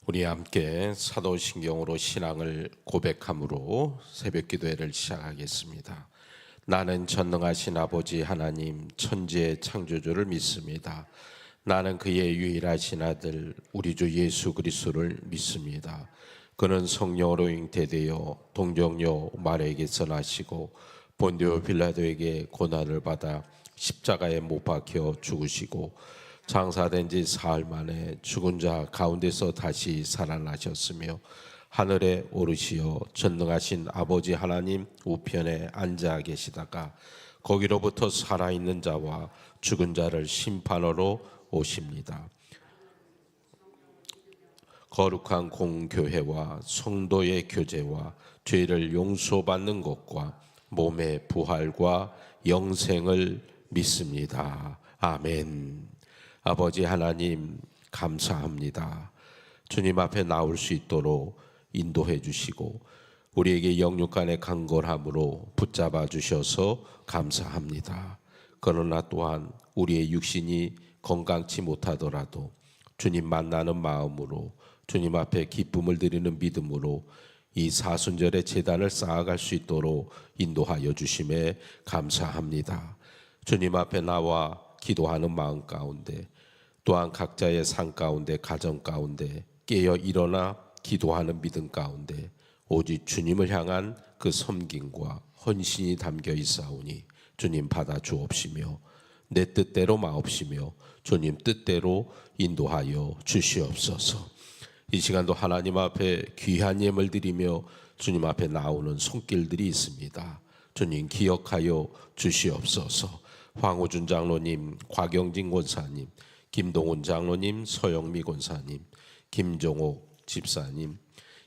우리 함께 사도신경으로 신앙을 고백함으로 새벽기도회를 시작하겠습니다. 나는 전능하신 아버지 하나님 천지의 창조주를 믿습니다. 나는 그의 유일하신 아들 우리 주 예수 그리스도를 믿습니다. 그는 성령으로 잉태되어 동정녀 마리아에게서 나시고 본디오 빌라도에게 고난을 받아 십자가에 못 박혀 죽으시고 장사된 지 사흘 만에 죽은 자 가운데서 다시 살아나셨으며 하늘에 오르시어 전능하신 아버지 하나님 우편에 앉아 계시다가 거기로부터 살아있는 자와 죽은 자를 심판하러 오십니다. 거룩한 공교회와 성도의 교제와 죄를 용서받는 것과 몸의 부활과 영생을 믿습니다. 아멘. 아버지 하나님 감사합니다. 주님 앞에 나올 수 있도록 인도해 주시고 우리에게 영육간의 강건함으로 붙잡아 주셔서 감사합니다. 그러나 또한 우리의 육신이 건강치 못하더라도 주님 만나는 마음으로 주님 앞에 기쁨을 드리는 믿음으로 이 사순절의 제단을 쌓아갈 수 있도록 인도하여 주심에 감사합니다. 주님 앞에 나와 기도하는 마음 가운데 또한 각자의 삶 가운데 가정 가운데 깨어 일어나 기도하는 믿음 가운데 오직 주님을 향한 그 섬김과 헌신이 담겨 있사오니 주님 받아 주옵시며 내 뜻대로 마옵시며 주님 뜻대로 인도하여 주시옵소서. 이 시간도 하나님 앞에 귀한 예물 드리며 주님 앞에 나오는 손길들이 있습니다. 주님 기억하여 주시옵소서. 황우준 장로님, 곽영진 권사님, 김동훈 장로님, 서영미 권사님, 김종옥 집사님,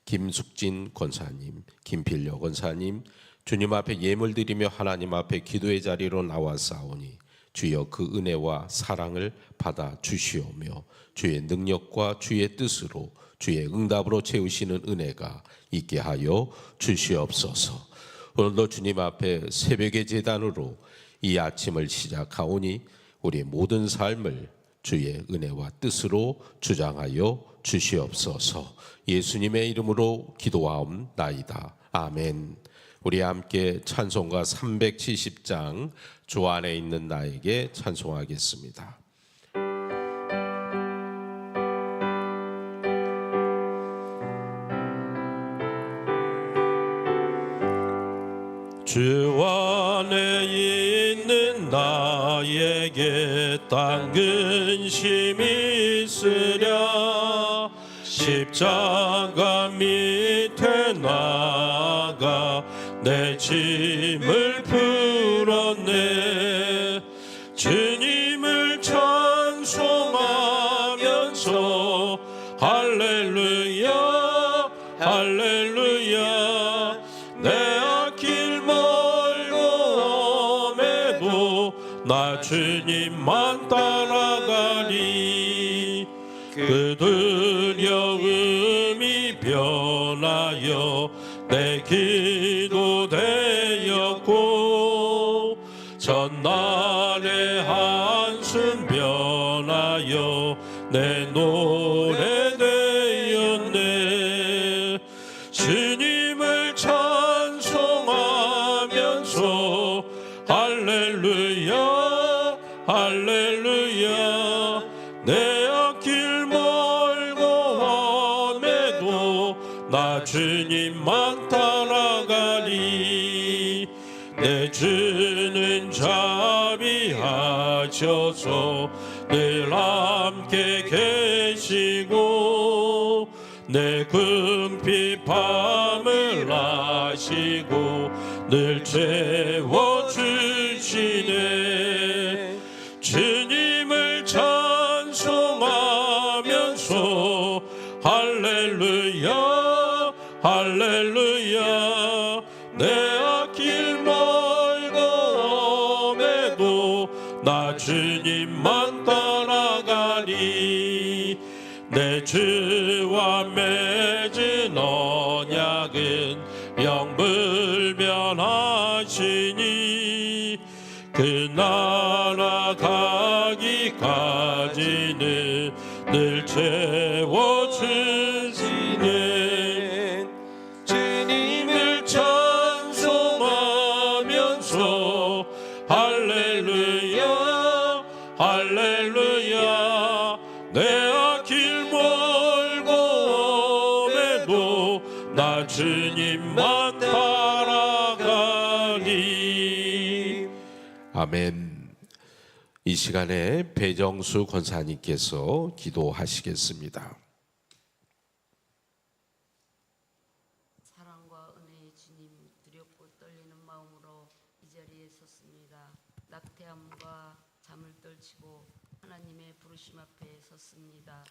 김숙진 권사님, 김필려 권사님, 주님 앞에 예물 드리며 하나님 앞에 기도의 자리로 나왔사오니 주여 그 은혜와 사랑을 받아 주시오며 주의 능력과 주의 뜻으로 주의 응답으로 채우시는 은혜가 있게 하여 주시옵소서. 오늘도 주님 앞에 새벽의 제단으로 이 아침을 시작하오니 우리의 모든 삶을 주의 은혜와 뜻으로 주장하여 주시옵소서. 예수님의 이름으로 기도하옵나이다. 아멘. 우리 함께 찬송가 370장 주 안에 있는 나에게 찬송하겠습니다. 주 안에 있는 나에게 딴 근심이 있으랴. 십자가 밑에 나가 내 짐을 풀었네. 주님을 찬송하면서 할렐루야 할렐루야. 내 앞길 멀고 험해도 나 주님만 따라가리. 그 두려움이 변하여 내 기도 되었고 전날의 한숨 변하여 내 노래 되었네. 주님을 찬송하면서 할렐루야 할렐루야. 내 앞길 멀고 험해도 나 주님만 따라가리. 내 주는 자비하셔서 늘 함께 계시고 내 궁핍함을 아시고 늘 채워주시네. 주님을 찬송하면서 할렐루야 할렐루야. 내 앞길 멀고 험해도 나 주님만 따라가리. 내 주와 맺은 언약은 영불변하시니 그 나라 가기까지는 늘 채워주시네. 내가 길 멀고 험해도 나 주님만 따라가리. 아멘. 이 시간에 배정수 권사님께서 기도하시겠습니다. 사랑과 은혜의 주님, 두렵고 떨리는 마음으로 이 자리에 섰습니다. 낙태함과 잠을 떨치고 하나님의 부르심 앞에 섰습니다.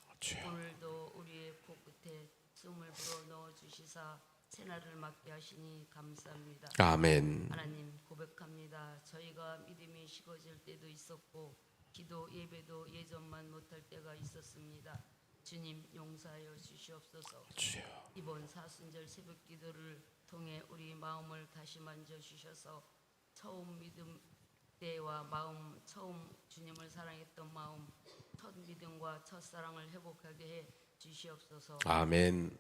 오늘도 우리의 코끝에 숨을 불어넣어 주시사 새날을 맞게 하시니 감사합니다. 아멘. 하나님, 고백합니다. 저희가 믿음이 식어질 때도 있었고 기도 예배도 예전만 못할 때가 있었습니다. 주님, 용서하여 주시옵소서. 이번 사순절 새벽 기도를 통해 우리 마음을 다시 만져 주셔서 처음 믿음 때와 마음, 처음 주님을 사랑했던 마음, 첫 믿음과 첫 사랑을 회복하게 해 주시옵소서. 아멘.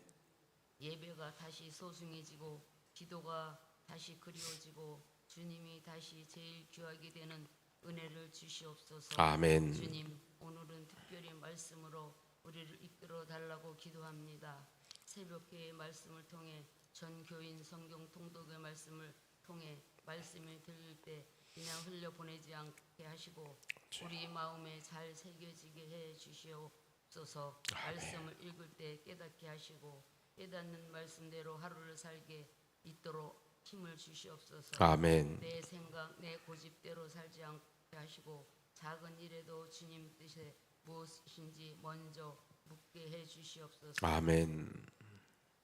예배가 다시 소중해지고 기도가 다시 그리워지고 주님이 다시 제일 귀하게 되는 은혜를 주시옵소서. 아멘. 주님, 오늘은 특별히 말씀으로 우리를 이끌어 달라고 기도합니다. 새벽기의 말씀을 통해 전 교인 성경 통독의 말씀을 통해 말씀이 들릴 때 그냥 흘려보내지 않게 하시고 우리 마음에 잘 새겨지게 해 주시옵소서. 말씀을 읽을 때 깨닫게 하시고 깨닫는 말씀대로 하루를 살게 있도록 힘을 주시옵소서. 아멘. 내 생각, 내 고집대로 살지 않게 하시고 작은 일에도 주님 뜻에 무엇인지 먼저 묻게 해 주시옵소서. 아멘.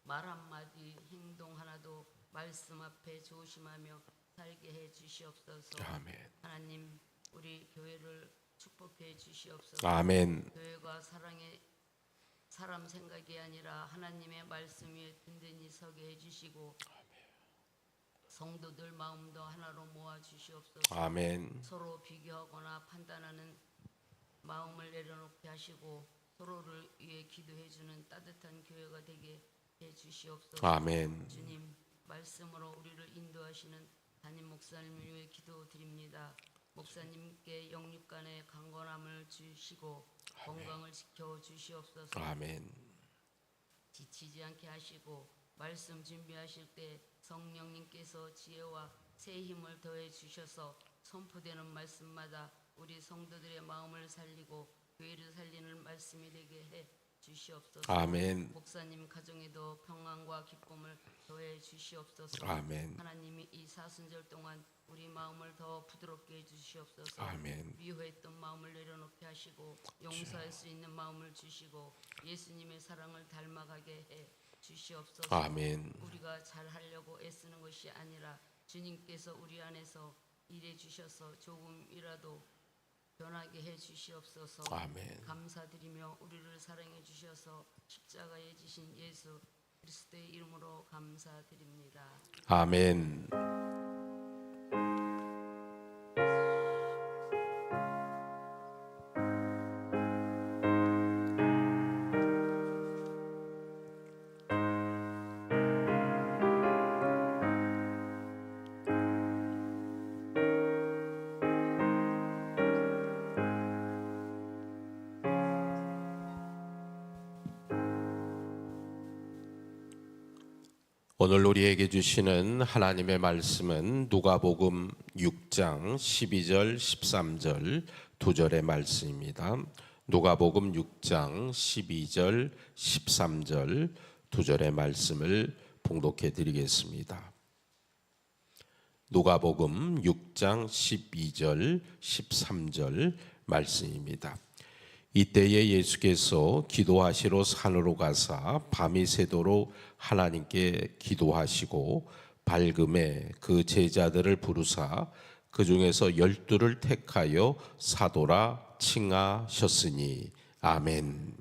말 한마디, 행동 하나도 말씀 앞에 조심하며 살게 해 주시옵소서. 아멘. 하나님, 우리 교회를 축복해 주시옵소서. 아멘. 교회가 사람 생각이 아니라 하나님의 말씀 위에 든든히 서게 해주시고 성도들 마음도 하나로 모아 주시옵소서. 아멘. 서로 비교하거나 판단하는 마음을 내려놓게 하시고 서로를 위해 기도해주는 따뜻한 교회가 되게 해주시옵소서. 아멘. 주님, 말씀으로 우리를 인도하시는 담임 목사님을 위해 기도드립니다. 목사님께 영육간의 강건함을 주시고 건강을 지켜 주시옵소서. 아멘. 지치지 않게 하시고 말씀 준비하실 때 성령님께서 지혜와 새 힘을 더해 주셔서 선포되는 말씀마다 우리 성도들의 마음을 살리고 교회를 살리는 말씀이 되게 해 주시옵소서. 아멘. 목사님 가정에도 평안과 기쁨을 더해 주시옵소서. 아멘. 하나님이 이 사순절 동안 우리 마음을 더 부드럽게 해 주시옵소서. 아멘. 미워했던 마음을 내려놓게 하시고 용서할 수 있는 마음을 주시고 예수님의 사랑을 닮아가게 해 주시옵소서. 아멘. 우리가 잘하려고 애쓰는 것이 아니라 주님께서 우리 안에서 일해 주셔서 조금이라도 변하게 해 주시옵소서. 아멘. 감사드리며 우리를 사랑해 주셔서 십자가에 지신 예수 그리스도의 이름으로 감사드립니다. 아멘. 오늘 우리에게 주시는 하나님의 말씀은 누가복음 6장 12절 13절 두 절의 말씀입니다. 누가복음 6장 12절 13절 두 절의 말씀을 봉독해 드리겠습니다. 누가복음 6장 12절 13절 말씀입니다. 이때에 예수께서 기도하시러 산으로 가사 밤이 새도록 하나님께 기도하시고 밝음에 그 제자들을 부르사 그 중에서 12를 택하여 사도라 칭하셨으니 아멘.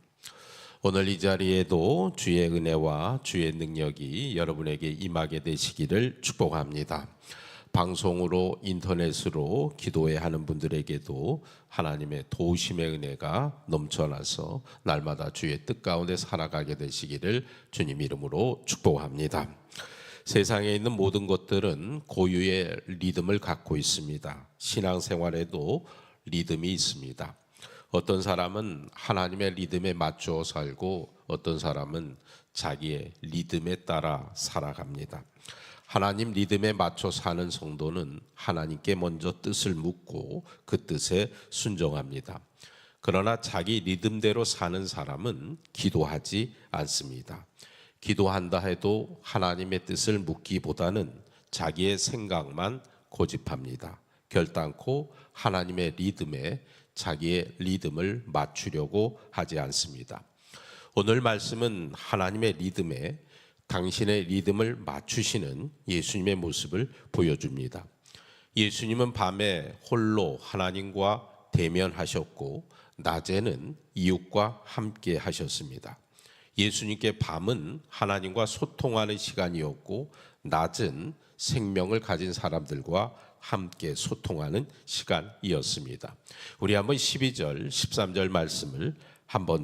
오늘 이 자리에도 주의 은혜와 주의 능력이 여러분에게 임하게 되시기를 축복합니다. 방송으로 인터넷으로 기도회 하는 분들에게도 하나님의 도우심의 은혜가 넘쳐나서 날마다 주의 뜻 가운데 살아가게 되시기를 주님 이름으로 축복합니다. 세상에 있는 모든 것들은 고유의 리듬을 갖고 있습니다. 신앙생활에도 리듬이 있습니다. 어떤 사람은 하나님의 리듬에 맞춰 살고 어떤 사람은 자기의 리듬에 따라 살아갑니다. 하나님 리듬에 맞춰 사는 성도는 하나님께 먼저 뜻을 묻고 그 뜻에 순종합니다. 그러나 자기 리듬대로 사는 사람은 기도하지 않습니다. 기도한다 해도 하나님의 뜻을 묻기보다는 자기의 생각만 고집합니다. 결단코 하나님의 리듬에 자기의 리듬을 맞추려고 하지 않습니다. 오늘 말씀은 하나님의 리듬에 당신의 리듬을 맞추시는 예수님의 모습을 보여줍니다. 예수님은 밤에 홀로 하나님과 대면하셨고 낮에는 이웃과 함께 하셨습니다. 예수님께 밤은 하나님과 소통하는 시간이었고 낮은 생명을 가진 사람들과 함께 소통하는 시간이었습니다. 우리 한번 12절, 13절 말씀을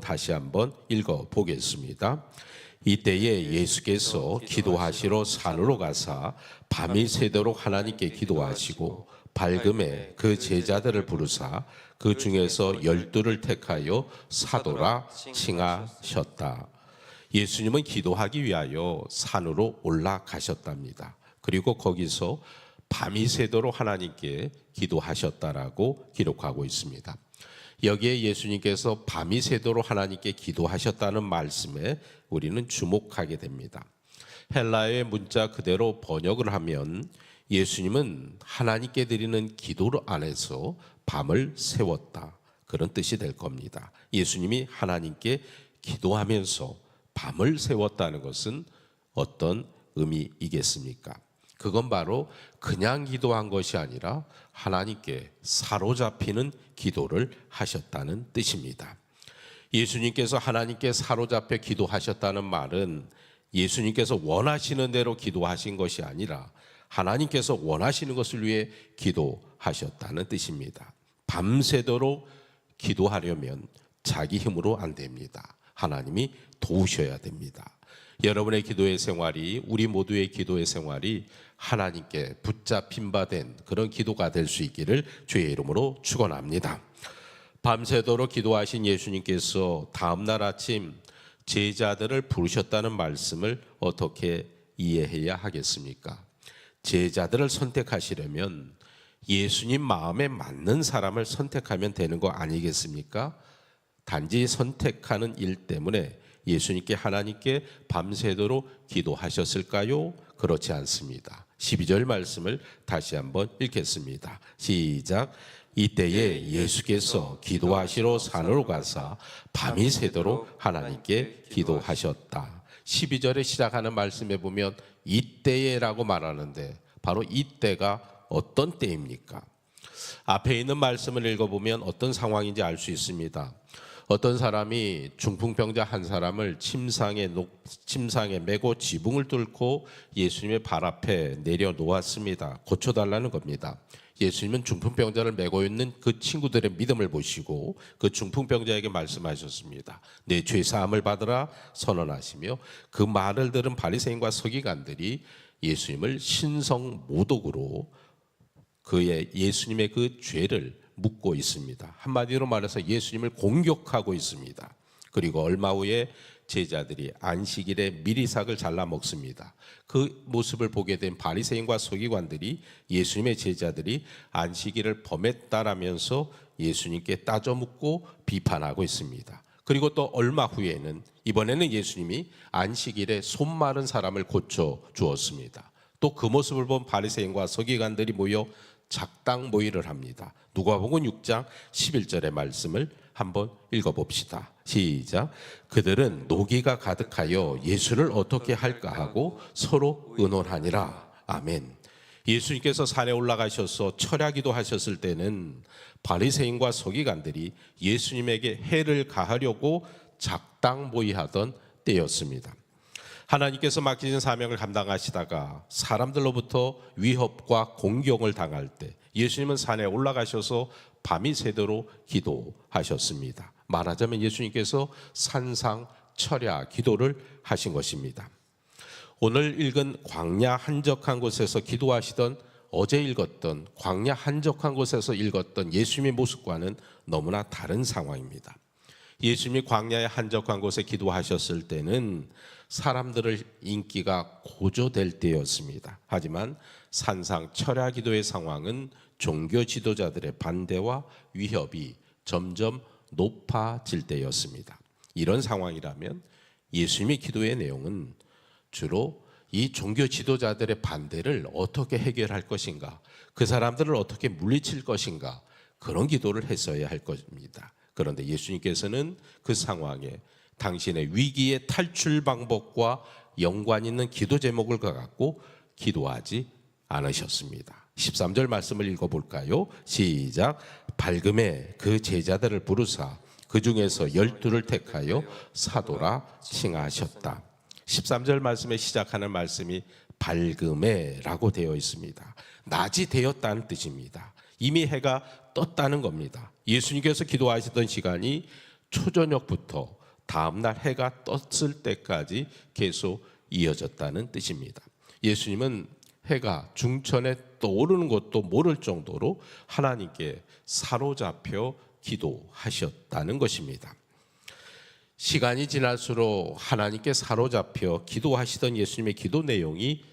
다시 한번 읽어보겠습니다. 이때에 예수께서 기도하시러 산으로 가사 밤이 새도록 하나님께 기도하시고 밝음에 그 제자들을 부르사 그 중에서 12를 택하여 사도라 칭하셨다. 예수님은 기도하기 위하여 산으로 올라가셨답니다. 그리고 거기서 밤이 새도록 하나님께 기도하셨다라고 기록하고 있습니다. 여기에 예수님께서 밤이 새도록 하나님께 기도하셨다는 말씀에 우리는 주목하게 됩니다. 헬라어의 문자 그대로 번역을 하면 예수님은 하나님께 드리는 기도 안에서 밤을 세웠다, 그런 뜻이 될 겁니다. 예수님이 하나님께 기도하면서 밤을 세웠다는 것은 어떤 의미이겠습니까? 그건 바로 그냥 기도한 것이 아니라 하나님께 사로잡히는 기도를 하셨다는 뜻입니다. 예수님께서 하나님께 사로잡혀 기도하셨다는 말은 예수님께서 원하시는 대로 기도하신 것이 아니라 하나님께서 원하시는 것을 위해 기도하셨다는 뜻입니다. 밤새도록 기도하려면 자기 힘으로 안 됩니다. 하나님이 도우셔야 됩니다. 여러분의 기도의 생활이, 우리 모두의 기도의 생활이 하나님께 붙잡힌 바 된 그런 기도가 될 수 있기를 주의 이름으로 축원합니다. 밤새도록 기도하신 예수님께서 다음날 아침 제자들을 부르셨다는 말씀을 어떻게 이해해야 하겠습니까? 제자들을 선택하시려면 예수님 마음에 맞는 사람을 선택하면 되는 거 아니겠습니까? 단지 선택하는 일 때문에 예수님께 하나님께 밤새도록 기도하셨을까요? 그렇지 않습니다. 12절 말씀을 다시 한번 읽겠습니다. 시작. 이때에 예수께서 기도하시러 산으로 가사 밤이 새도록 하나님께 기도하셨다. 12절에 시작하는 말씀에 보면 이때에라고 말하는데 바로 이때가 어떤 때입니까? 앞에 있는 말씀을 읽어보면 어떤 상황인지 알 수 있습니다. 어떤 사람이 중풍병자 한 사람을 침상에 메고 지붕을 뚫고 예수님의 발 앞에 내려놓았습니다. 고쳐달라는 겁니다. 예수님은 중풍병자를 메고 있는 그 친구들의 믿음을 보시고 그 중풍병자에게 말씀하셨습니다. 내 죄 사함을 받으라 선언하시며 그 말을 들은 바리새인과 서기관들이 예수님을 신성모독으로 예수님의 그 죄를 묻고 있습니다. 한마디로 말해서 예수님을 공격하고 있습니다. 그리고 얼마 후에 제자들이 안식일에 미리삭을 잘라 먹습니다. 그 모습을 보게 된 바리새인과 서기관들이 예수님의 제자들이 안식일을 범했다라면서 예수님께 따져 묻고 비판하고 있습니다. 그리고 또 얼마 후에는 이번에는 예수님이 안식일에 손 마른 사람을 고쳐 주었습니다. 또 그 모습을 본 바리새인과 서기관들이 모여 작당 모의를 합니다. 누가복음 6장 11절의 말씀을 한번 읽어봅시다. 시작. 그들은 노기가 가득하여 예수를 어떻게 할까 하고 서로 의논하니라. 아멘. 예수님께서 산에 올라가셔서 철야기도 하셨을 때는 바리새인과 서기관들이 예수님에게 해를 가하려고 작당 모의하던 때였습니다. 하나님께서 맡기신 사명을 감당하시다가 사람들로부터 위협과 공격을 당할 때 예수님은 산에 올라가셔서 밤이 새도록 기도하셨습니다. 말하자면 예수님께서 산상 철야 기도를 하신 것입니다. 오늘 읽은 광야 한적한 곳에서 기도하시던 어제 읽었던 광야 한적한 곳에서 읽었던 예수님의 모습과는 너무나 다른 상황입니다. 예수님이 광야의 한적한 곳에 기도하셨을 때는 사람들의 인기가 고조될 때였습니다. 하지만 산상 철야 기도의 상황은 종교 지도자들의 반대와 위협이 점점 높아질 때였습니다. 이런 상황이라면 예수님의 기도의 내용은 주로 이 종교 지도자들의 반대를 어떻게 해결할 것인가, 그 사람들을 어떻게 물리칠 것인가, 그런 기도를 했어야 할 것입니다. 그런데 예수님께서는 그 상황에 당신의 위기의 탈출 방법과 연관 있는 기도 제목을 갖고 기도하지 않으셨습니다. 13절 말씀을 읽어볼까요? 시작. 밝음에 그 제자들을 부르사 그 중에서 12를 택하여 사도라 칭하셨다. 13절 말씀에 시작하는 말씀이 밝음에라고 되어 있습니다. 낮이 되었다는 뜻입니다. 이미 해가 떴다는 겁니다. 예수님께서 기도하시던 시간이 초저녁부터 다음날 해가 떴을 때까지 계속 이어졌다는 뜻입니다. 예수님은 해가 중천에 떠오르는 것도 모를 정도로 하나님께 사로잡혀 기도하셨다는 것입니다. 시간이 지날수록 하나님께 사로잡혀 기도하시던 예수님의 기도 내용이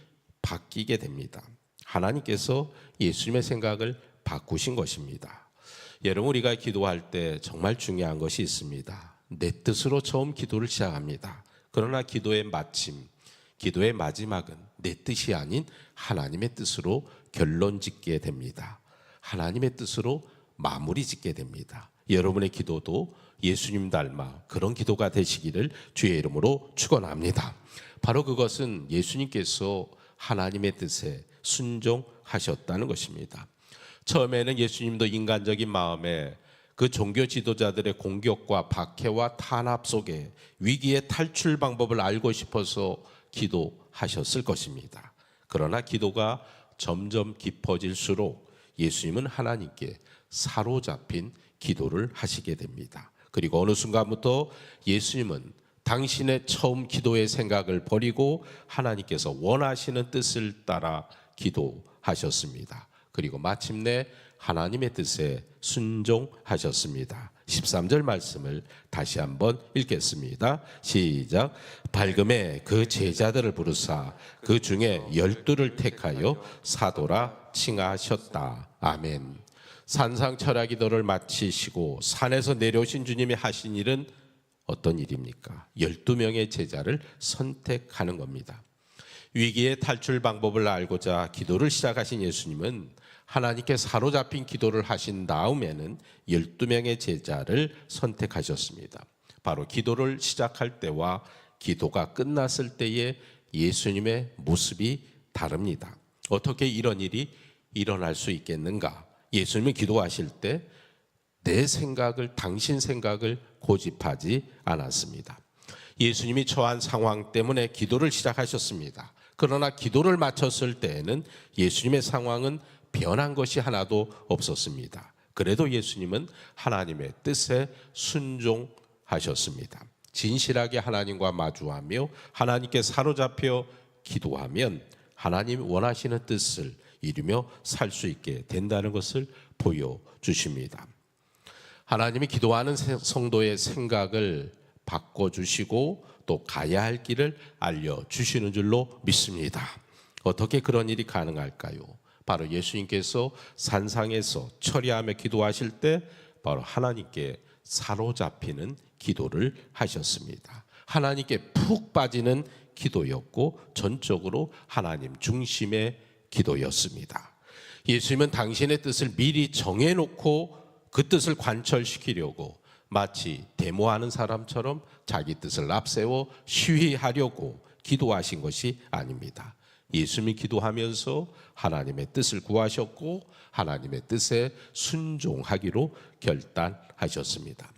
바뀌게 됩니다. 하나님께서 예수님의 생각을 바꾸신 것입니다. 여러분, 우리가 기도할 때 정말 중요한 것이 있습니다. 내 뜻으로 처음 기도를 시작합니다. 그러나 기도의 마침, 기도의 마지막은 내 뜻이 아닌 하나님의 뜻으로 결론 짓게 됩니다. 하나님의 뜻으로 마무리 짓게 됩니다. 여러분의 기도도 예수님 닮아 그런 기도가 되시기를 주의 이름으로 축원합니다. 바로 그것은 예수님께서 하나님의 뜻에 순종하셨다는 것입니다. 처음에는 예수님도 인간적인 마음에 그 종교 지도자들의 공격과 박해와 탄압 속에 위기의 탈출 방법을 알고 싶어서 기도하셨을 것입니다. 그러나 기도가 점점 깊어질수록 예수님은 하나님께 사로잡힌 기도를 하시게 됩니다. 그리고 어느 순간부터 예수님은 당신의 처음 기도의 생각을 버리고 하나님께서 원하시는 뜻을 따라 기도하셨습니다. 그리고 마침내 하나님의 뜻에 순종하셨습니다. 13절 말씀을 다시 한번 읽겠습니다. 시작. 밝음에 그 제자들을 부르사 그 중에 12를 택하여 사도라 칭하셨다. 아멘. 산상 철야 기도를 마치시고 산에서 내려오신 주님이 하신 일은 어떤 일입니까? 12명의 제자를 선택하는 겁니다. 위기의 탈출 방법을 알고자 기도를 시작하신 예수님은 하나님께 사로잡힌 기도를 하신 다음에는 12명의 제자를 선택하셨습니다. 바로 기도를 시작할 때와 기도가 끝났을 때의 예수님의 모습이 다릅니다. 어떻게 이런 일이 일어날 수 있겠는가? 예수님이 기도하실 때 내 생각을, 당신 생각을 고집하지 않았습니다. 예수님이 처한 상황 때문에 기도를 시작하셨습니다. 그러나 기도를 마쳤을 때에는 예수님의 상황은 변한 것이 하나도 없었습니다. 그래도 예수님은 하나님의 뜻에 순종하셨습니다. 진실하게 하나님과 마주하며 하나님께 사로잡혀 기도하면 하나님 원하시는 뜻을 이루며 살 수 있게 된다는 것을 보여주십니다. 하나님이 기도하는 성도의 생각을 바꿔주시고 또 가야 할 길을 알려주시는 줄로 믿습니다. 어떻게 그런 일이 가능할까요? 바로 예수님께서 산상에서 철야하며 기도하실 때 바로 하나님께 사로잡히는 기도를 하셨습니다. 하나님께 푹 빠지는 기도였고 전적으로 하나님 중심의 기도였습니다. 예수님은 당신의 뜻을 미리 정해놓고 그 뜻을 관철시키려고 마치 데모하는 사람처럼 자기 뜻을 앞세워 시위하려고 기도하신 것이 아닙니다. 예수님이 기도하면서 하나님의 뜻을 구하셨고 하나님의 뜻에 순종하기로 결단하셨습니다.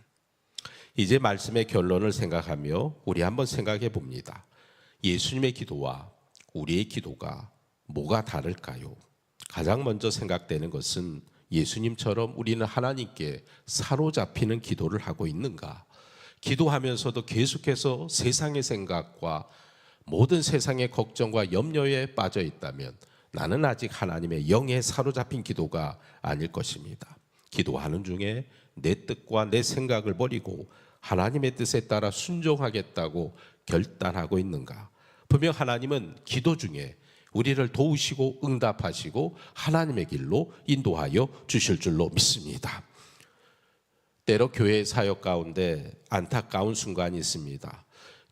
이제 말씀의 결론을 생각하며 우리 한번 생각해 봅니다. 예수님의 기도와 우리의 기도가 뭐가 다를까요? 가장 먼저 생각되는 것은 예수님처럼 우리는 하나님께 사로잡히는 기도를 하고 있는가? 기도하면서도 계속해서 세상의 생각과 모든 세상의 걱정과 염려에 빠져 있다면 나는 아직 하나님의 영에 사로잡힌 기도가 아닐 것입니다. 기도하는 중에 내 뜻과 내 생각을 버리고 하나님의 뜻에 따라 순종하겠다고 결단하고 있는가? 분명 하나님은 기도 중에 우리를 도우시고 응답하시고 하나님의 길로 인도하여 주실 줄로 믿습니다. 때로 교회 사역 가운데 안타까운 순간이 있습니다.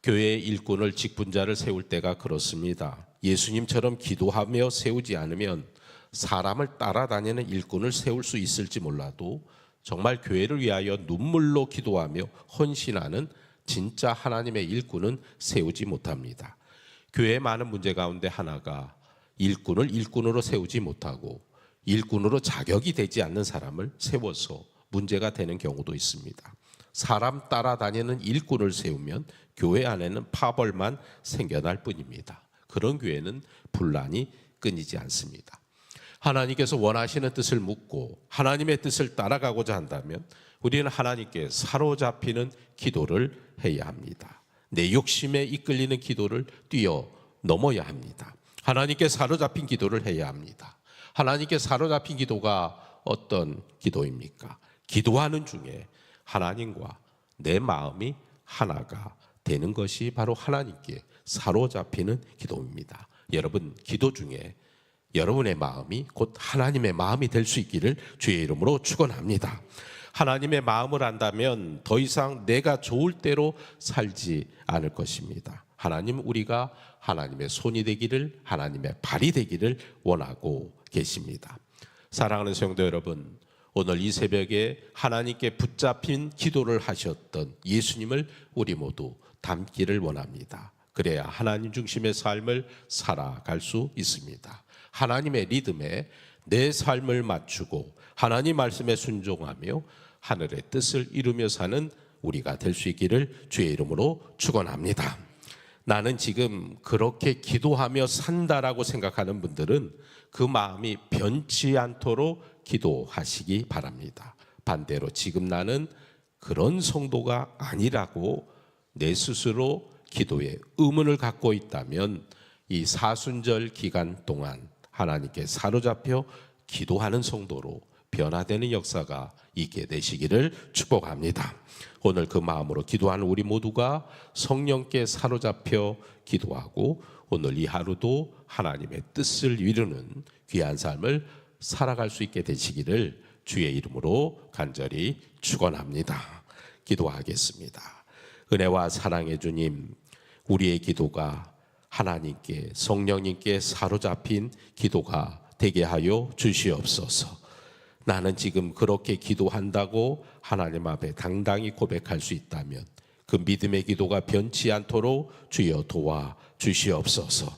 교회의 일꾼을 직분자를 세울 때가 그렇습니다. 예수님처럼 기도하며 세우지 않으면 사람을 따라다니는 일꾼을 세울 수 있을지 몰라도 정말 교회를 위하여 눈물로 기도하며 헌신하는 진짜 하나님의 일꾼은 세우지 못합니다. 교회의 많은 문제 가운데 하나가 일꾼을 일꾼으로 세우지 못하고 일꾼으로 자격이 되지 않는 사람을 세워서 문제가 되는 경우도 있습니다. 사람 따라다니는 일꾼을 세우면 교회 안에는 파벌만 생겨날 뿐입니다. 그런 교회는 분란이 끊이지 않습니다. 하나님께서 원하시는 뜻을 묻고 하나님의 뜻을 따라가고자 한다면 우리는 하나님께 사로잡히는 기도를 해야 합니다. 내 욕심에 이끌리는 기도를 뛰어넘어야 합니다. 하나님께 사로잡힌 기도를 해야 합니다. 하나님께 사로잡힌 기도가 어떤 기도입니까? 기도하는 중에 하나님과 내 마음이 하나가 되는 것이 바로 하나님께 사로잡히는 기도입니다. 여러분, 기도 중에 여러분의 마음이 곧 하나님의 마음이 될 수 있기를 주의 이름으로 축원합니다. 하나님의 마음을 안다면 더 이상 내가 좋을 대로 살지 않을 것입니다. 하나님, 우리가 하나님의 손이 되기를, 하나님의 발이 되기를 원하고 계십니다. 사랑하는 성도 여러분, 오늘 이 새벽에 하나님께 붙잡힌 기도를 하셨던 예수님을 우리 모두 닮기를 원합니다. 그래야 하나님 중심의 삶을 살아갈 수 있습니다. 하나님의 리듬에 내 삶을 맞추고 하나님 말씀에 순종하며 하늘의 뜻을 이루며 사는 우리가 될 수 있기를 주의 이름으로 축원합니다. 나는 지금 그렇게 기도하며 산다라고 생각하는 분들은 그 마음이 변치 않도록 기도하시기 바랍니다. 반대로 지금 나는 그런 성도가 아니라고 내 스스로 기도에 의문을 갖고 있다면 이 사순절 기간 동안 하나님께 사로잡혀 기도하는 성도로 변화되는 역사가 있게 되시기를 축복합니다. 오늘 그 마음으로 기도하는 우리 모두가 성령께 사로잡혀 기도하고 오늘 이 하루도 하나님의 뜻을 이루는 귀한 삶을 살아갈 수 있게 되시기를 주의 이름으로 간절히 축원합니다. 기도하겠습니다. 은혜와 사랑의 주님, 우리의 기도가 하나님께 성령님께 사로잡힌 기도가 되게 하여 주시옵소서. 나는 지금 그렇게 기도한다고 하나님 앞에 당당히 고백할 수 있다면 그 믿음의 기도가 변치 않도록 주여 도와 주시옵소서.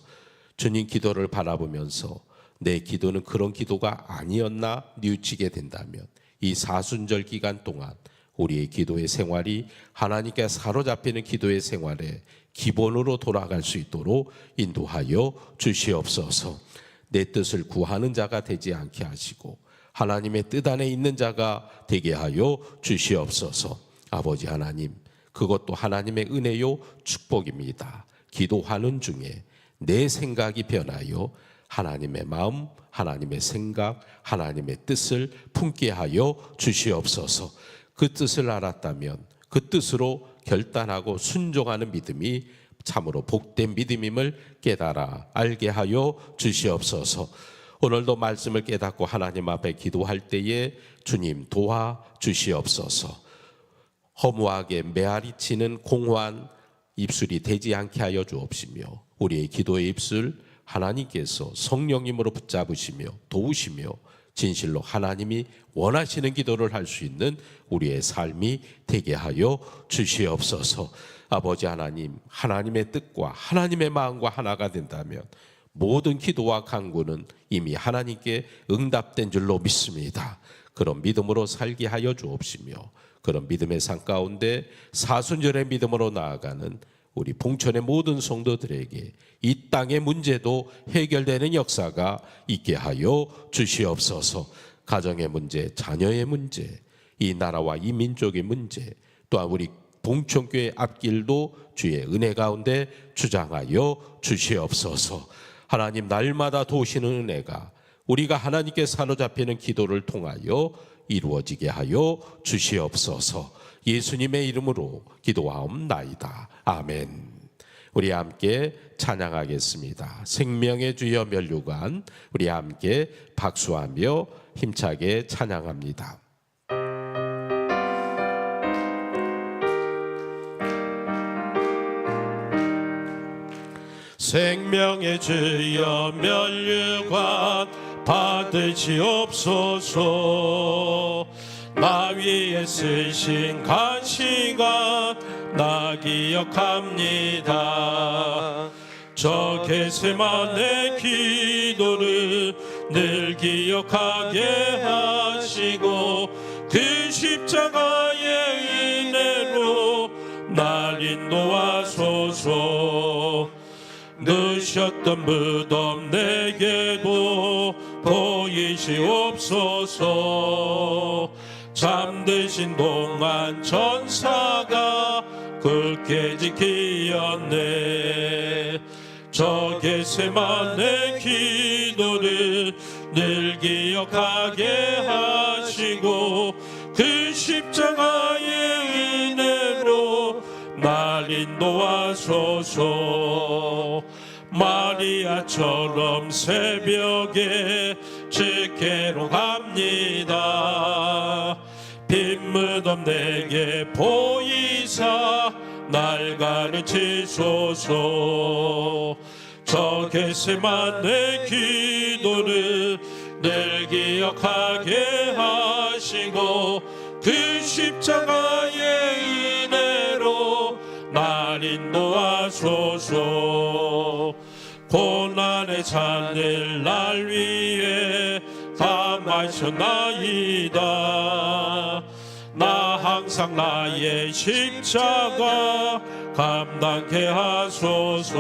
주님 기도를 바라보면서 내 기도는 그런 기도가 아니었나 뉘우치게 된다면 이 사순절 기간 동안 우리의 기도의 생활이 하나님께 사로잡히는 기도의 생활에 기본으로 돌아갈 수 있도록 인도하여 주시옵소서. 내 뜻을 구하는 자가 되지 않게 하시고 하나님의 뜻 안에 있는 자가 되게 하여 주시옵소서. 아버지 하나님, 그것도 하나님의 은혜요 축복입니다. 기도하는 중에 내 생각이 변하여 하나님의 마음, 하나님의 생각, 하나님의 뜻을 품게 하여 주시옵소서. 그 뜻을 알았다면 그 뜻으로 결단하고 순종하는 믿음이 참으로 복된 믿음임을 깨달아 알게 하여 주시옵소서. 오늘도 말씀을 깨닫고 하나님 앞에 기도할 때에 주님 도와 주시옵소서. 허무하게 메아리치는 공허한 입술이 되지 않게 하여 주옵시며 우리의 기도의 입술 하나님께서 성령님으로 붙잡으시며 도우시며 진실로 하나님이 원하시는 기도를 할 수 있는 우리의 삶이 되게 하여 주시옵소서. 아버지 하나님, 하나님의 뜻과 하나님의 마음과 하나가 된다면 모든 기도와 간구는 이미 하나님께 응답된 줄로 믿습니다. 그런 믿음으로 살게 하여 주옵시며 그런 믿음의 삶 가운데 사순절의 믿음으로 나아가는 우리 봉천의 모든 성도들에게 이 땅의 문제도 해결되는 역사가 있게 하여 주시옵소서. 가정의 문제, 자녀의 문제, 이 나라와 이 민족의 문제, 또한 우리 봉천교회 앞길도 주의 은혜 가운데 주장하여 주시옵소서. 하나님 날마다 도우시는 은혜가 우리가 하나님께 사로잡히는 기도를 통하여 이루어지게 하여 주시옵소서. 예수님의 이름으로 기도하옵나이다. 아멘. 우리 함께 찬양하겠습니다. 생명의 주여 면류관, 우리 함께 박수하며 힘차게 찬양합니다. 생명의 주여 면류관 받으시옵소서. 나 위에 쓰신 간시간 나 기억합니다. 저 겟세마네 기도를 늘 기억하게 하시고 그 십자가의 은혜로 날 인도하소서. 넣으셨던 무덤 내게도 보이시옵소서. 잠드신 동안 천사가 굳게 지키었네. 저 겟세마네 기도를 늘 기억하게 하시고 그 십자가의 은혜로 날 인도하소서. 마리아처럼 새벽에 주께로 갑니다. 빈 무덤 내게 보이사 날 가르치소서. 저 겟세마네 기도를 늘 기억하게 하시고 그 십자가의 은혜로 날 인도하소서. 고난의 잔을 날 위해 다 마셨나이다. 나 항상 나의 십자가 감당케 하소서.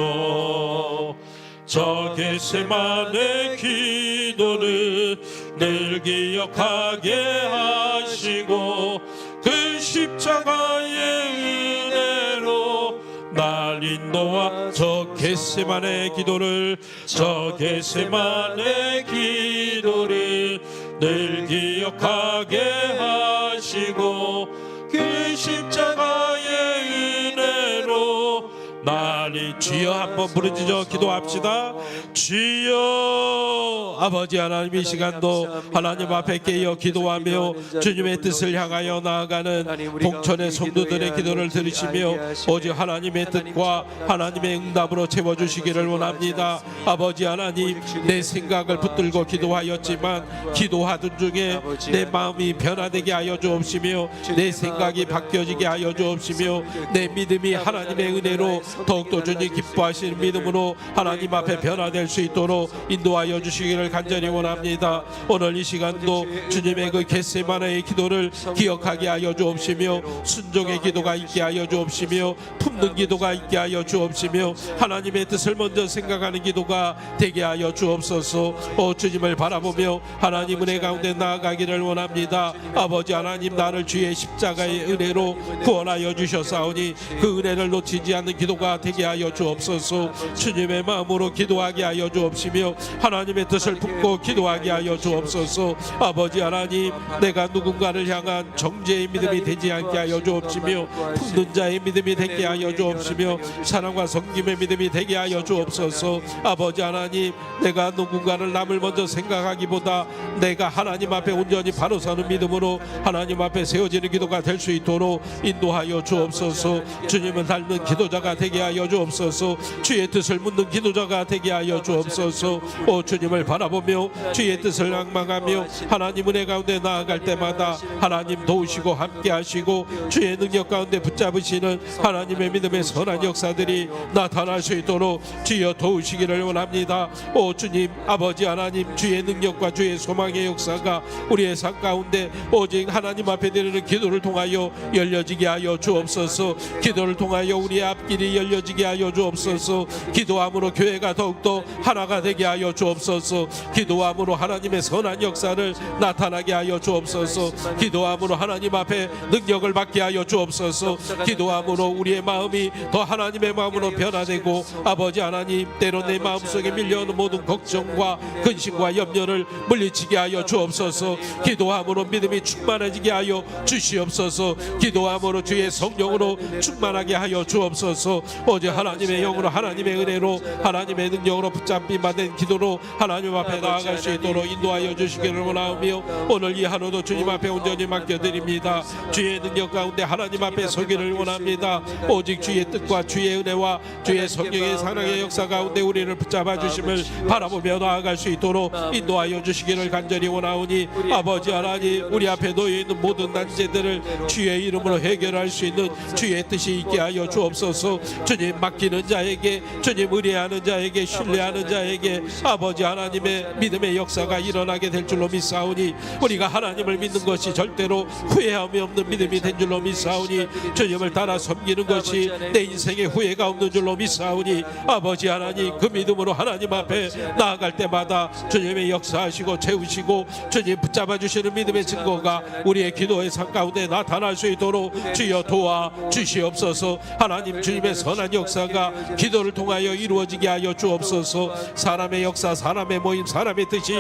저 겟세마네 기도를 늘 기억하게 하시고 그 십자가의 은혜로 날 인도하. 저 겟세마네 기도를 저 겟세마네 기도를 늘 기억하게 하시고 그 십자가의 은혜로 날이. 주여 한번 부르짖어 기도합시다. 주여. 아버지 하나님, 이 시간도 하나님 앞에 깨어 기도하며 주님의 뜻을 향하여 나아가는 봉천의 성도들의 기도를 들으시며 오직 하나님의 뜻과 하나님의 응답으로 채워주시기를 원합니다. 아버지 하나님, 내 생각을 붙들고 기도하였지만 기도하던 중에 내 마음이 변화되게 하여 주옵시며 내 생각이 바뀌어지게 하여 주옵시며 내 믿음이 하나님의 은혜로 더욱더 주님 기뻐하시는 믿음으로 하나님 앞에 변화될 수 있도록 인도하여 주시기를 간절히 원합니다. 오늘 이 시간도 주님의 그 겟세마네의 기도를 기억하게 하여 주옵시며 순종의 기도가 있게 하여 주옵시며 품는 기도가 있게 하여 주옵시며 하나님의 뜻을 먼저 생각하는 기도가 되게 하여 주옵소서. 주님을 바라보며 하나님 은혜 가운데 나아가기를 원합니다. 아버지 하나님, 나를 주의 십자가의 은혜로 구원하여 주셨사오니 그 은혜를 놓치지 않는 기도가 되게 하여 주옵소서. 주님의 마음으로 기도하게 하여 주옵시며 하나님의 뜻을 품고 기도하게 하여 주옵소서. 아버지 하나님, 내가 누군가를 향한 정죄의 믿음이 되지 않게 하여 주옵시며 품는 자의 믿음이 되게 하여 주옵시며 사랑과 섬김의 믿음이 되게 하여 주옵소서. 아버지 하나님, 내가 누군가를 남을 먼저 생각하기보다 내가 하나님 앞에 온전히 바로 서는 믿음으로 하나님 앞에 세워지는 기도가 될 수 있도록 인도하여 주옵소서. 주님을 닮는 기도자가 되게 하여 주옵소서. 주의 뜻을 묻는 기도자가 되게 하여 주옵소서. 주님을 바라보며 주의 뜻을 앙망하며 하나님 은혜 가운데 나아갈 때마다 하나님 도우시고 함께 하시고 주의 능력 가운데 붙잡으시는 하나님의 믿음의 선한 역사들이 나타날 수 있도록 주여 도우시기를 원합니다. 주님, 아버지 하나님, 주의 능력과 주의 소망의 역사가 우리의 삶 가운데 오직 하나님 앞에 드리는 기도를 통하여 열려지게 하여 주옵소서. 기도를 통하여 우리의 앞길이 열려지게 하여 주옵소서. 기도함으로 교회가 더욱더 하나가 되게 하여 주옵소서. 기도함으로 하나님의 선한 역사를 나타나게 하여 주옵소서. 기도함으로 하나님 앞에 능력을 받게 하여 주옵소서. 기도함으로 우리의 마음이 더 하나님의 마음으로 변화되고 아버지 하나님 때로 내 마음속에 밀려오는 모든 걱정과 근심과 염려를 물리치게 하여 주옵소서. 기도함으로 믿음이 충만해지게 하여 주시옵소서. 기도함으로 주의 성령으로 충만하게 하여 주옵소서. 오직 하나님의 영으로 하나님의 은혜로 하나님의 능력으로 붙잡힌 받은 기도로 하나님 앞에 나아갈 수 있도록 인도하여 주시기를 원하오며 오늘 이 하루도 주님 앞에 온전히 맡겨드립니다. 주의 능력 가운데 하나님 앞에 서기를 원합니다. 오직 주의 뜻과 주의 은혜와 주의 성령의 사랑의 역사 가운데 우리를 붙잡아 주심을 바라보며 나아갈 수 있도록 인도하여 주시기를 간절히 원하오니 아버지 하나님 우리 앞에 놓여 있는 모든 난제들을 주의 이름으로 해결할 수 있는 주의 뜻이 있게 하여 주옵소서. 주님 맡기는 자에게 주님 의뢰하는 자에게 신뢰하는 자에게 아버지 하나님의 믿음의 역사가 일어나게 될 줄로 믿사오니 우리가 하나님을 믿는 것이 절대로 후회함이 없는 믿음이 된 줄로 믿사오니 주님을 따라 섬기는 것이 내 인생에 후회가 없는 줄로 믿사오니 아버지 하나님 그 믿음으로 하나님 앞에 나아갈 때마다 주님의 역사하시고 채우시고 주님 붙잡아 주시는 믿음의 증거가 우리의 기도의 삶 가운데 나타날 수 있도록 주여 도와 주시옵소서. 하나님 주님의 선한 역사가 기도를 통하여 이루어지게 하여 주옵소서. 사람의 역사 사람의 모임 사람의 뜻이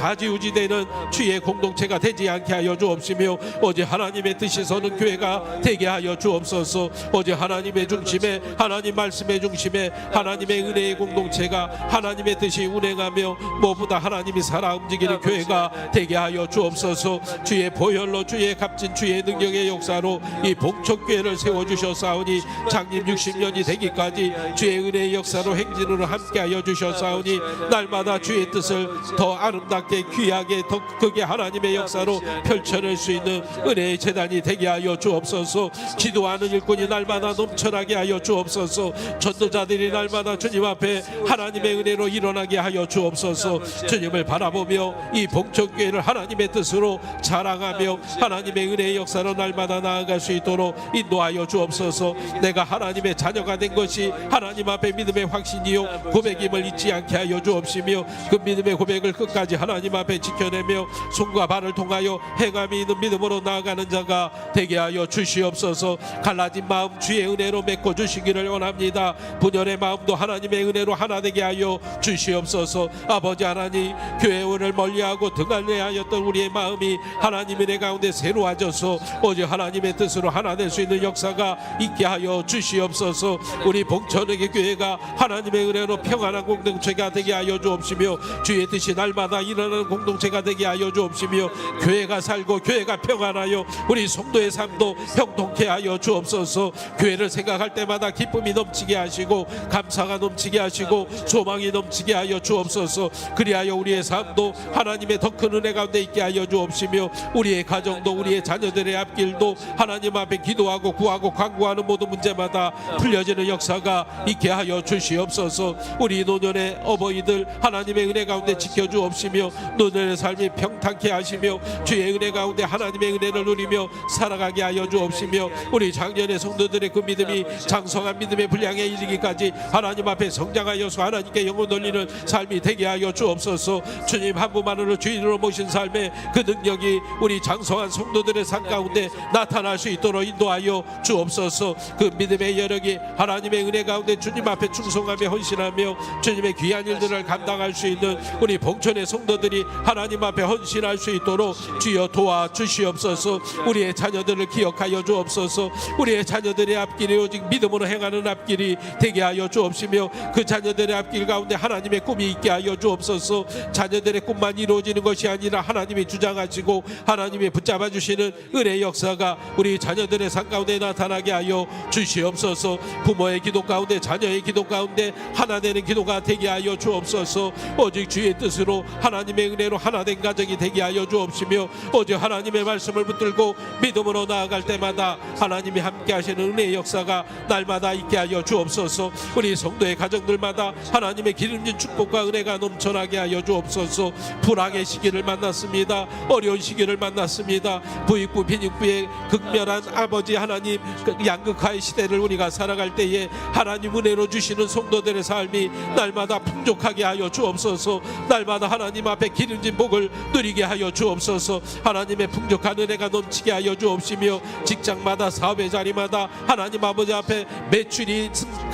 좌지우지되는 주의 공동체가 되지 않게 하여 주옵시며 오직 하나님의 뜻이 서는 교회가 되게 하여 주옵소서. 오직 하나님의 중심에 하나님 말씀의 중심에 하나님의 은혜의 공동체가 하나님의 뜻이 운행하며 무엇보다 하나님이 살아 움직이는 교회가 되게 하여 주옵소서. 주의 보혈로 주의 값진 주의 능력의 역사로 이 봉촉교회를 세워주셨사오니 장님 60년이 되기까지 주의 은혜의 역사로 행진으로 함께하여 주셨사오니 날마다 주의 뜻을 더 아름답게 귀하게 더 크게 하나님의 역사로 펼쳐낼 수 있는 은혜의 재단이 되게 하여 주옵소서. 기도하는 일꾼이 날마다 넘쳐나게 하여 주옵소서. 전도자들이 날마다 주님 앞에 하나님의 은혜로 일어나게 하여 주옵소서. 주님을 바라보며 이 봉촉교회를 하나님의 뜻으로 자랑하며 하나님의 은혜의 역사로 날마다 나아갈 수 있도록 인도하여 주옵소서. 내가 하나님의 자녀가 된 것이 하나님 앞에 믿음의 확신이요 고백임을 잊지 않게 하여 주옵시며 그 믿음의 고백을 끝까지 하나님 앞에 지켜내며 손과 발을 통하여 행함이 있는 믿음으로 나아가는 자가 되게 하여 주시옵소서. 갈라진 마음 주의 은혜로 메꿔 주시기를 원합니다. 분열의 마음도 하나님의 은혜로 하나 되게 하여 주시옵소서. 아버지 하나님 교회를 멀리하고 등한해하였던 우리의 마음이 하나님의 은혜 가운데 새로워져서 오직 하나님의 뜻으로 하나 될 수 있는 역사가 있게 하여 주시옵소서. 우리 봉천에게 교회가 하나님의 은혜로 평안한 공동체가 되게 하여 주옵시며 주의 뜻이 날마다 일어나는 공동체가 되게 하여 주옵시며 교회가 살고 교회가 평안하여 우리 성도의 삶도 형통케 하여 주옵소서. 교회를 생각할 때마다 기쁨이 넘치게 하시고 감사가 넘치게 하시고 소망이 넘치게 하여 주옵소서. 그리하여 우리의 삶도 하나님의 더 큰 은혜 가운데 있게 하여 주옵시며 우리의 가정도 우리의 자녀들의 앞길도 하나님 앞에 기도하고 구하고 간구하는 모든 문제마다 풀려지는 역사가 있게 하여 주시옵소서. 우리 노년의 어버이들 하나님의 은혜 가운데 지켜주옵시며 노년의 삶이 평탄케 하시며 주의 은혜 가운데 하나님의 은혜를 누리며 살아가게 하여 주옵시며 우리 작년의 성도들의 그 믿음이 장성한 믿음의 분량에 이르기까지 하나님 앞에 성장하여서 하나님께 영혼 돌리는 삶이 되게 하여 주옵소서. 주님 한 분만으로 주인으로 모신 삶의 그 능력이 우리 장성한 성도들의 삶 가운데 나타날 수 있도록 인도하여 주옵소서. 그 믿음의 여력이 하나님의 은혜 가운데 주님 앞에 충성하며 헌신하며 주님의 귀한 일들을 감당할 수 있는 우리 봉천의 성도들이 하나님 앞에 헌신할 수 있도록 주여 도와주시옵소서. 우리의 자녀들을 기억하여 주옵소서. 우리의 자녀들의 앞길이 오직 믿음으로 행하는 앞길이 되게 하여 주옵시며 그 자녀들의 앞길 가운데 하나님의 꿈이 있게 하여 주옵소서. 자녀들의 꿈만 이루어지는 것이 아니라 하나님이 주장하시고 하나님이 붙잡아 주시는 은혜의 역사가 우리 자녀들의 삶 가운데 나타나게 하여 주시옵소서. 부모의 기도 가운데 자녀의 기도 가운데 하나 되는 기도가 되게 하여 주옵소서. 오직 주의 뜻으로 하나님의 은혜로 하나 된 가정이 되게 하여 주옵시며 오직 하나님의 말씀을 붙들고 믿음으로 나아갈 때마다 하나님이 함께 하시는 은혜의 역사가 날마다 있게 하여 주옵소서. 우리 성도의 가정들마다 하나님의 기름진 축복과 은혜가 넘쳐나게 하여 주옵소서. 불황의 시기를 만났습니다. 어려운 시기를 만났습니다. 부익부 빈익부의 극멸한 아버지 하나님 그 양극화의 시대를 우리가 살아갈 나아갈 때에 하나님 은혜로 주시는 성도들의 삶이 날마다 풍족하게 하여 주옵소서. 날마다 하나님 앞에 기름진 복을 누리게 하여 주옵소서. 하나님의 풍족한 은혜가 넘치게 하여 주옵시며 직장마다 사업의 자리마다 하나님 아버지 앞에 매출이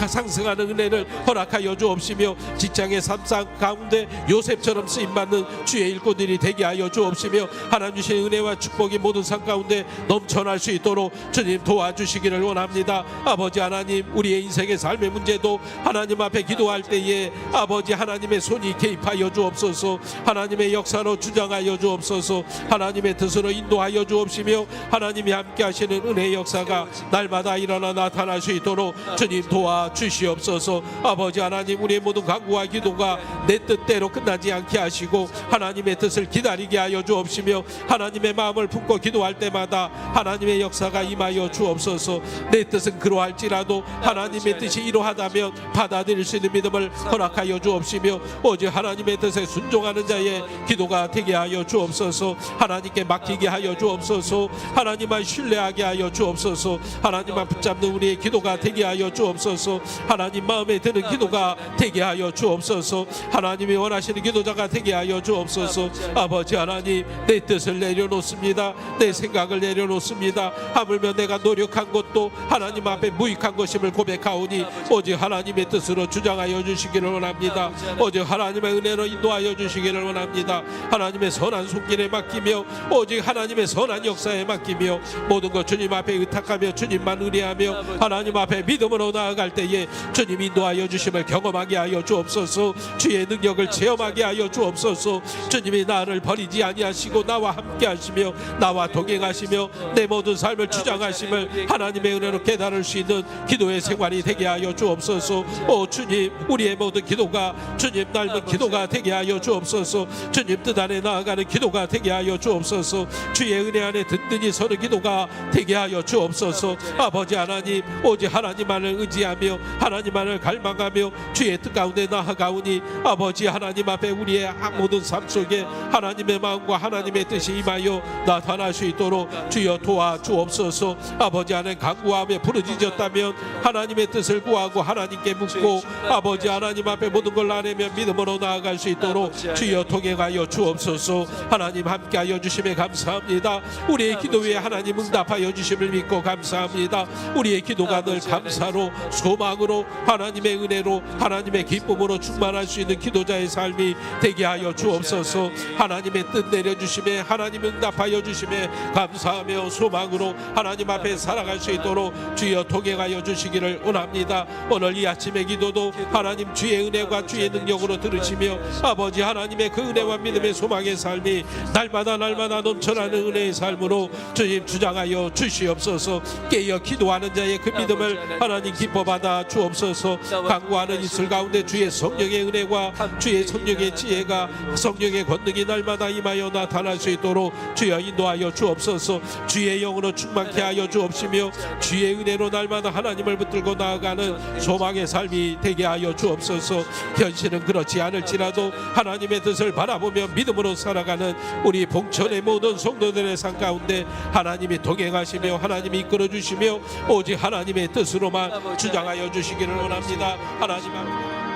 상승하는 은혜를 허락하여 주옵시며 직장의 삶상 가운데 요셉처럼 쓰임받는 주의 일꾼들이 되게 하여 주옵시며 하나님 주신 은혜와 축복이 모든 삶 가운데 넘쳐날 수 있도록 주님 도와주시기를 원합니다. 아버지 하나님, 우리의 인생의 삶의 문제도 하나님 앞에 기도할 때에 아버지 하나님의 손이 개입하여 주옵소서. 하나님의 역사로 주장하여 주옵소서. 하나님의 뜻으로 인도하여 주옵시며 하나님이 함께 하시는 은혜의 역사가 날마다 일어나 나타날 수 있도록 주님 도와주시옵소서. 아버지 하나님, 우리의 모든 간구와 기도가 내 뜻대로 끝나지 않게 하시고 하나님의 뜻을 기다리게 하여 주옵시며 하나님의 마음을 품고 기도할 때마다 하나님의 역사가 임하여 주옵소서. 내 뜻은 그러할지라도 하나님의 뜻이 이러하다면 받아들일 수 있는 믿음을 허락하여 주옵시며 오직 하나님의 뜻에 순종하는 자의 기도가 되게 하여 주옵소서. 하나님께 맡기게 하여 주옵소서. 하나님만 신뢰하게 하여 주옵소서. 하나님만 붙잡는 우리의 기도가 되게 하여 주옵소서. 하나님 마음에 드는 기도가 되게 하여 주옵소서. 하나님이 원하시는 기도자가 되게 하여 주옵소서. 아버지 하나님, 내 뜻을 내려놓습니다. 내 생각을 내려놓습니다. 하물며 내가 노력한 것도 하나님 앞에 무익한 것임을 고백하오니 오직 하나님의 뜻으로 주장하여 주시기를 원합니다. 오직 하나님의 은혜로 인도하여 주시기를 원합니다. 하나님의 선한 손길에 맡기며 오직 하나님의 선한 역사에 맡기며 모든 것 주님 앞에 의탁하며 주님만 의뢰하며 하나님 앞에 믿음으로 나아갈 때에 주님 인도하여 주심을 경험하게 하여 주옵소서. 주의 능력을 체험하게 하여 주옵소서. 주님이 나를 버리지 아니하시고 나와 함께 하시며 나와 동행하시며 내 모든 삶을 주장하심을 하나님의 은혜로 깨달을 수 있는 기도의 생활이 되게 하여 주옵소서. 오 주님, 우리의 모든 기도가 주님 닮은 기도가 되게 하여 주옵소서. 주님 뜻 안에 나아가는 기도가 되게 하여 주옵소서. 주의 은혜 안에 든든히 서는 기도가 되게 하여 주옵소서. 아버지 하나님, 오직 하나님만을 의지하며 하나님만을 갈망하며 주의 뜻 가운데 나아가오니 아버지 하나님 앞에 우리의 모든 삶 속에 하나님의 마음과 하나님의 뜻이 임하여 나타날 수 있도록 주여 도와주옵소서. 아버지 안에 간구하며 부르짖었다면 하나님의 뜻을 구하고 하나님께 묻고 아버지 하나님 앞에 모든 걸 나누며 믿음으로 나아갈 수 있도록 주여 동행하여 주옵소서. 하나님 함께하여 주심에 감사합니다. 우리의 기도에 하나님 응답하여 주심을 믿고 감사합니다. 우리의 기도가 늘 감사로 소망으로 하나님의 은혜로 하나님의 기쁨으로 충만할 수 있는 기도자의 삶이 되게 하여 주옵소서. 하나님의 뜻 내려주심에 하나님 응답하여 주심에 감사하며 소망으로 하나님 앞에 살아갈 수 있도록 주여 동행하여 주시기를 원합니다. 오늘 이 아침의 기도도 하나님 주의 은혜와 주의 능력으로 들으시며 아버지 하나님의 그 은혜와 믿음의 소망의 삶이 날마다 넘쳐나는 은혜의 삶으로 주님 주장하여 주시옵소서. 깨어 기도하는 자의 그 믿음을 하나님 기뻐 받아 주옵소서. 간구하는 이슬 가운데 주의 성령의 은혜와 주의 성령의 지혜가 성령의 권능이 날마다 임하여 나타날 수 있도록 주여 인도하여 주옵소서. 주의 영으로 충만케 하여 주옵시며 주의 은혜로 날마다 하나님을 붙들고 나아가는 소망의 삶이 되게 하여 주옵소서. 현실은 그렇지 않을지라도 하나님의 뜻을 바라보며 믿음으로 살아가는 우리 봉천의 모든 성도들의 삶 가운데 하나님이 동행하시며 하나님이 이끌어 주시며 오직 하나님의 뜻으로만 주장하여 주시기를 원합니다. 하나님 앞에